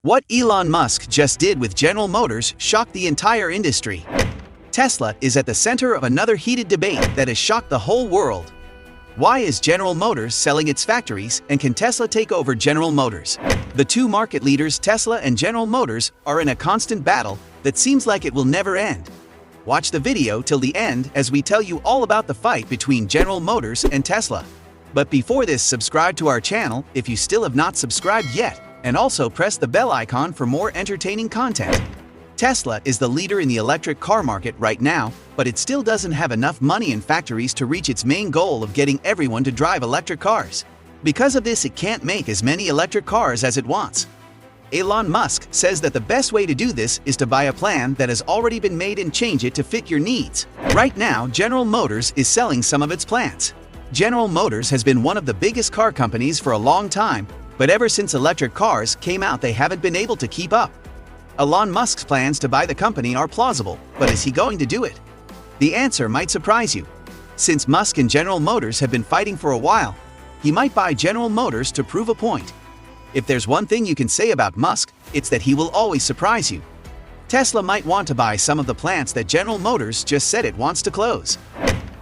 What Elon Musk just did with General Motors shocked the entire industry. Tesla is at the center of another heated debate that has shocked the whole world. Why is General Motors selling its factories, and can Tesla take over General Motors? The two market leaders, Tesla and General Motors, are in a constant battle that seems like it will never end. Watch the video till the end as we tell you all about the fight between General Motors and Tesla. But before this, subscribe to our channel if you still have not subscribed yet, and also press the bell icon for more entertaining content. Tesla is the leader in the electric car market right now, but it still doesn't have enough money in factories to reach its main goal of getting everyone to drive electric cars. Because of this, it can't make as many electric cars as it wants. Elon Musk says that the best way to do this is to buy a plan that has already been made and change it to fit your needs. Right now, General Motors is selling some of its plants. General Motors has been one of the biggest car companies for a long time, but ever since electric cars came out, they haven't been able to keep up. Elon Musk's plans to buy the company are plausible, but is he going to do it? The answer might surprise you. Since Musk and General Motors have been fighting for a while, he might buy General Motors to prove a point. If there's one thing you can say about Musk, it's that he will always surprise you. Tesla might want to buy some of the plants that General Motors just said it wants to close.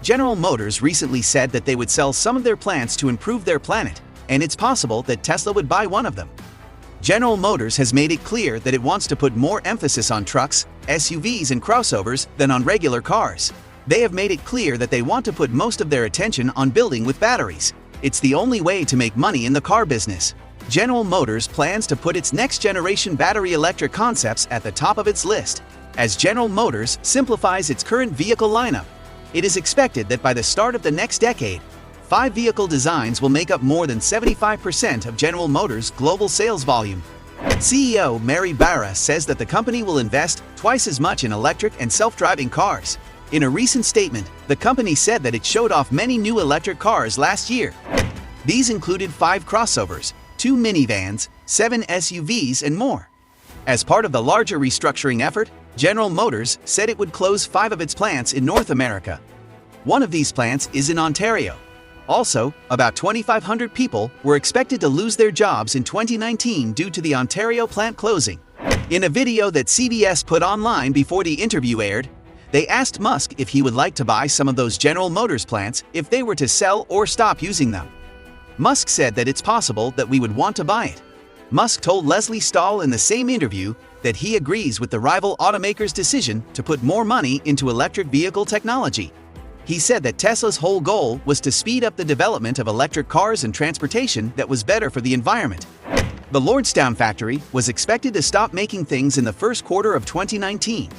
General Motors recently said that they would sell some of their plants to improve their planet, and it's possible that Tesla would buy one of them. General Motors has made it clear that it wants to put more emphasis on trucks, SUVs and crossovers than on regular cars. They have made it clear that they want to put most of their attention on building with batteries. It's the only way to make money in the car business. General Motors plans to put its next-generation battery electric concepts at the top of its list, as General Motors simplifies its current vehicle lineup. It is expected that by the start of the next decade, 5 vehicle designs will make up more than 75% of General Motors' global sales volume. CEO Mary Barra says that the company will invest twice as much in electric and self-driving cars. In a recent statement, the company said that it showed off many new electric cars last year. These included 5 crossovers, 2 minivans, 7 SUVs, and more. As part of the larger restructuring effort, General Motors said it would close 5 of its plants in North America. One of these plants is in Ontario. Also, about 2,500 people were expected to lose their jobs in 2019 due to the Ontario plant closing. In a video that CBS put online before the interview aired, they asked Musk if he would like to buy some of those General Motors plants if they were to sell or stop using them. Musk said that it's possible that we would want to buy it. Musk told Leslie Stahl in the same interview that he agrees with the rival automaker's decision to put more money into electric vehicle technology. He said that Tesla's whole goal was to speed up the development of electric cars and transportation that was better for the environment. The Lordstown factory was expected to stop making things in the first quarter of 2019.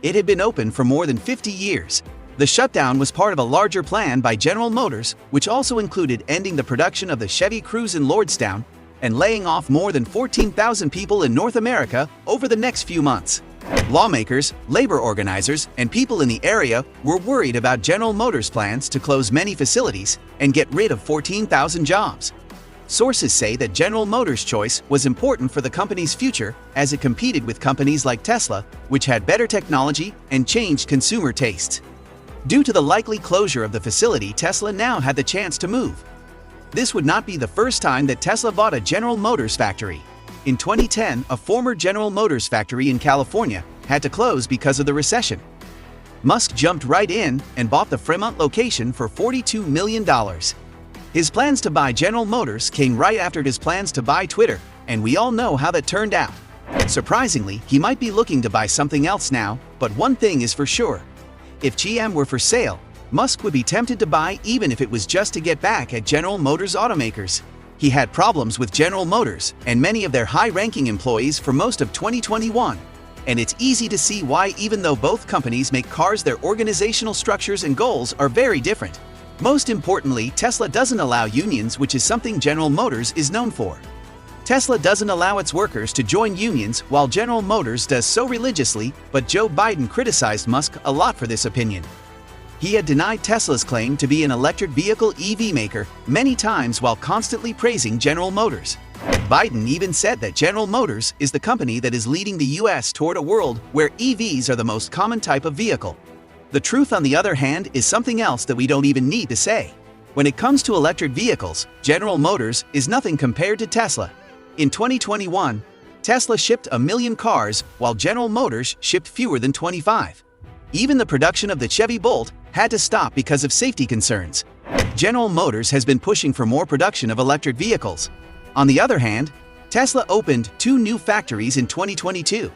It had been open for more than 50 years. The shutdown was part of a larger plan by General Motors, which also included ending the production of the Chevy Cruze in Lordstown and laying off more than 14,000 people in North America over the next few months. Lawmakers, labor organizers, and people in the area were worried about General Motors' plans to close many facilities and get rid of 14,000 jobs. Sources say that General Motors' choice was important for the company's future as it competed with companies like Tesla, which had better technology and changed consumer tastes. Due to the likely closure of the facility, Tesla now had the chance to move. This would not be the first time that Tesla bought a General Motors factory. In 2010, a former General Motors factory in California had to close because of the recession. Musk jumped right in and bought the Fremont location for $42 million. His plans to buy General Motors came right after his plans to buy Twitter, and we all know how that turned out. Surprisingly, he might be looking to buy something else now, but one thing is for sure. If GM were for sale, Musk would be tempted to buy, even if it was just to get back at General Motors automakers. He had problems with General Motors and many of their high-ranking employees for most of 2021. And it's easy to see why, even though both companies make cars, their organizational structures and goals are very different. Most importantly, Tesla doesn't allow unions, which is something General Motors is known for. Tesla doesn't allow its workers to join unions, while General Motors does so religiously, but Joe Biden criticized Musk a lot for this opinion. He had denied Tesla's claim to be an electric vehicle EV maker many times while constantly praising General Motors. Biden even said that General Motors is the company that is leading the US toward a world where EVs are the most common type of vehicle. The truth, on the other hand, is something else that we don't even need to say. When it comes to electric vehicles, General Motors is nothing compared to Tesla. In 2021, Tesla shipped 1 million cars while General Motors shipped fewer than 25. Even the production of the Chevy Bolt had to stop because of safety concerns. General Motors has been pushing for more production of electric vehicles. On the other hand, Tesla opened 2 new factories in 2022.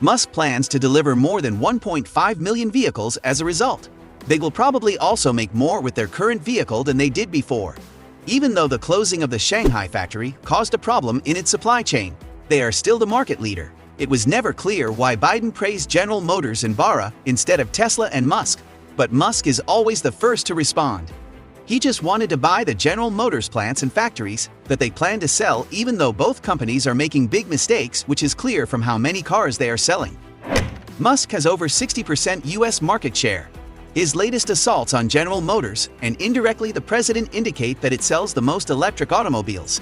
Musk plans to deliver more than 1.5 million vehicles as a result. They will probably also make more with their current vehicle than they did before. Even though the closing of the Shanghai factory caused a problem in its supply chain, they are still the market leader. It was never clear why Biden praised General Motors and Barra instead of Tesla and Musk, but Musk is always the first to respond. He just wanted to buy the General Motors plants and factories that they plan to sell, even though both companies are making big mistakes, which is clear from how many cars they are selling. Musk has over 60% US market share. His latest assaults on General Motors and indirectly the president indicate that it sells the most electric automobiles.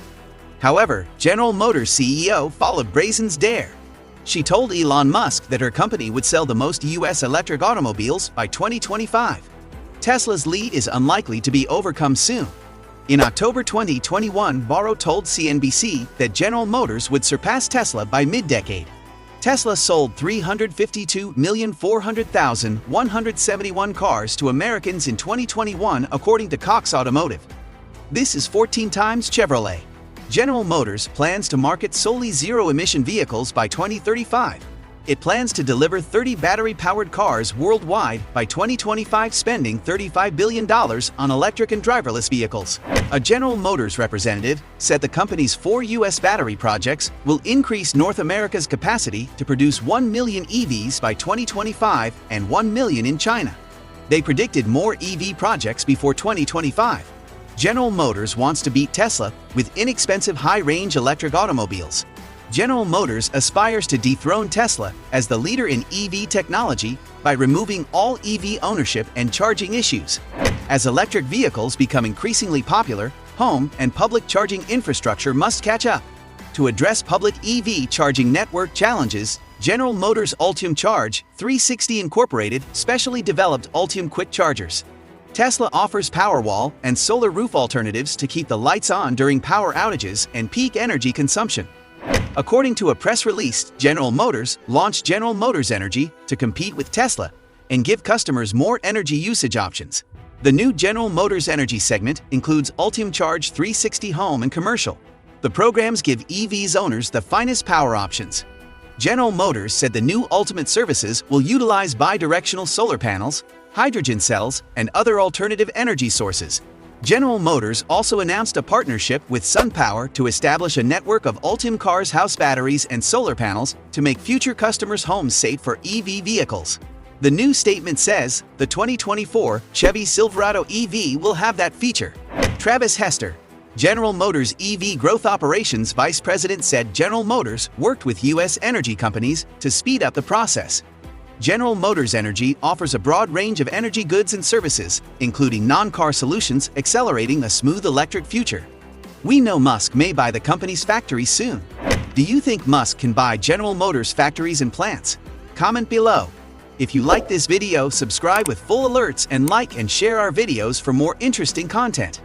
However, General Motors CEO followed Brazen's dare. She told Elon Musk that her company would sell the most US electric automobiles by 2025. Tesla's lead is unlikely to be overcome soon. In October 2021, Barra told CNBC that General Motors would surpass Tesla by mid-decade. Tesla sold 352,400,171 cars to Americans in 2021, according to Cox Automotive. This is 14 times Chevrolet. General Motors plans to market solely zero-emission vehicles by 2035. It plans to deliver 30 battery-powered cars worldwide by 2025, spending $35 billion on electric and driverless vehicles. A General Motors representative said the company's 4 U.S. battery projects will increase North America's capacity to produce 1 million EVs by 2025 and 1 million in China. They predicted more EV projects before 2025. General Motors wants to beat Tesla with inexpensive high-range electric automobiles. General Motors aspires to dethrone Tesla as the leader in EV technology by removing all EV ownership and charging issues. As electric vehicles become increasingly popular, home and public charging infrastructure must catch up. To address public EV charging network challenges, General Motors Ultium Charge 360 Incorporated specially developed Ultium Quick Chargers. Tesla offers Powerwall and solar roof alternatives to keep the lights on during power outages and peak energy consumption. According to a press release, General Motors launched General Motors Energy to compete with Tesla and give customers more energy usage options. The new General Motors Energy segment includes Ultium Charge 360 Home and Commercial. The programs give EVs owners the finest power options. General Motors said the new Ultimate services will utilize bidirectional solar panels, hydrogen cells, and other alternative energy sources. General Motors also announced a partnership with SunPower to establish a network of Ultium Cars house batteries and solar panels to make future customers' homes safe for EV vehicles. The new statement says the 2024 Chevy Silverado EV will have that feature. Travis Hester, General Motors EV Growth Operations Vice President, said General Motors worked with U.S. energy companies to speed up the process. General Motors Energy offers a broad range of energy goods and services, including non-car solutions, accelerating a smooth electric future. We know Musk may buy the company's factory soon. Do you think Musk can buy General Motors factories and plants? Comment below. If you like this video, subscribe with full alerts and like and share our videos for more interesting content.